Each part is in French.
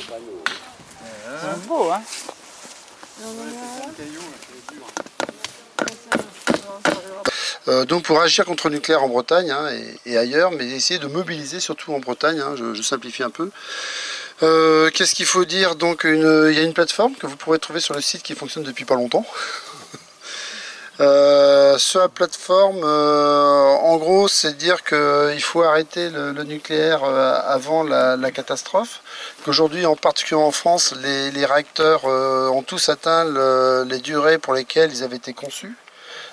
C'est beau, hein. Donc pour agir contre le nucléaire en Bretagne hein, et ailleurs, mais essayer de mobiliser surtout en Bretagne, hein, je simplifie un peu. Qu'est-ce qu'il faut dire? Donc il y a une plateforme que vous pourrez trouver sur le site qui fonctionne depuis pas longtemps. Sur la plateforme, en gros, c'est dire qu'il faut arrêter le nucléaire avant la catastrophe. Qu'aujourd'hui, en particulier en France, les réacteurs ont tous atteint les durées pour lesquelles ils avaient été conçus.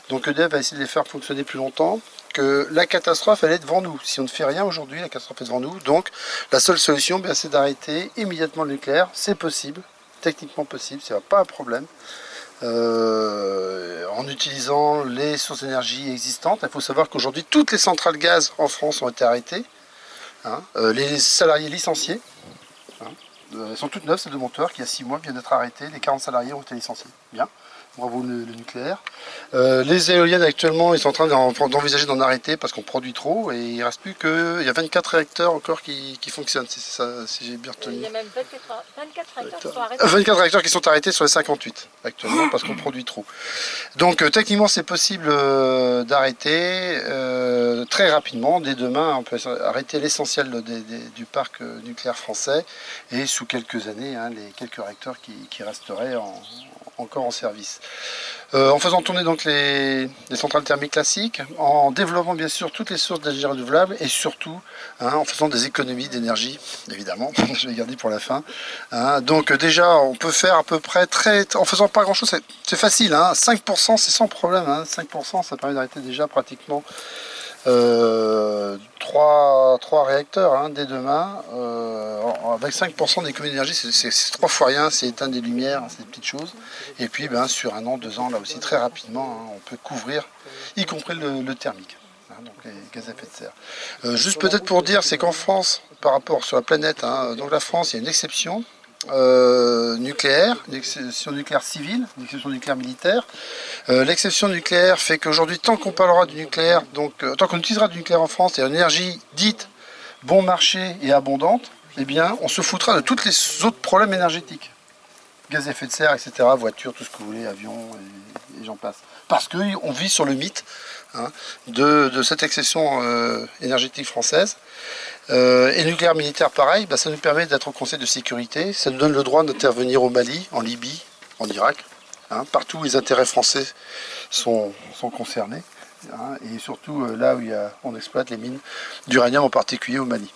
Donc EDF va essayer de les faire fonctionner plus longtemps. Que la catastrophe, elle est devant nous. Si on ne fait rien aujourd'hui, la catastrophe est devant nous. Donc la seule solution, c'est d'arrêter immédiatement le nucléaire. C'est possible, techniquement possible, ce n'est pas un problème. En utilisant les sources d'énergie existantes. Il faut savoir qu'aujourd'hui, toutes les centrales gaz en France ont été arrêtées. Hein. Les salariés licenciés, hein. Elles sont toutes neuves, ces deux monteurs qui, il y a 6 mois, viennent d'être arrêtés. Les 40 salariés ont été licenciés. Bien. Bravo le nucléaire. Les éoliennes actuellement, ils sont en train d'envisager d'en arrêter parce qu'on produit trop et il ne reste plus que. Il y a 24 réacteurs encore qui fonctionnent, si j'ai bien retenu. Il y a même 24 réacteurs qui sont arrêtés. 24 réacteurs qui sont arrêtés sur les 58 actuellement parce qu'on produit trop. Donc techniquement c'est possible d'arrêter très rapidement. Dès demain on peut arrêter l'essentiel du parc nucléaire français et sous quelques années hein, les quelques réacteurs qui resteraient encore en service. En faisant tourner donc les centrales thermiques classiques, en développant bien sûr toutes les sources d'énergie renouvelable et surtout hein, en faisant des économies d'énergie, évidemment, je vais garder pour la fin. Hein. Donc déjà on peut faire à peu près en faisant pas grand chose, c'est facile, hein, 5% c'est sans problème, hein, 5% ça permet d'arrêter déjà pratiquement 3 réacteurs hein, dès demain, avec 5% d'économie d'énergie, c'est 3 fois rien, c'est éteindre des lumières, c'est des petites choses. Et puis sur 1 an, 2 ans, là aussi très rapidement, hein, on peut couvrir, y compris le thermique, hein, donc les gaz à effet de serre. Juste peut-être pour dire, c'est qu'en France, par rapport sur la planète, hein, donc la France, il y a une exception. Nucléaire, une exception nucléaire civile, une exception nucléaire militaire. L'exception nucléaire fait qu'aujourd'hui, tant qu'on parlera du nucléaire, donc tant qu'on utilisera du nucléaire en France et une énergie dite bon marché et abondante, eh bien, on se foutra de tous les autres problèmes énergétiques. Gaz à effet de serre, etc., voitures, tout ce que vous voulez, avions, et j'en passe. Parce qu'on vit sur le mythe hein, de cette exception énergétique française. Et nucléaire militaire pareil, ça nous permet d'être au Conseil de sécurité, ça nous donne le droit d'intervenir au Mali, en Libye, en Irak, hein, partout où les intérêts français sont concernés, hein, et surtout là où on exploite les mines d'uranium en particulier au Mali.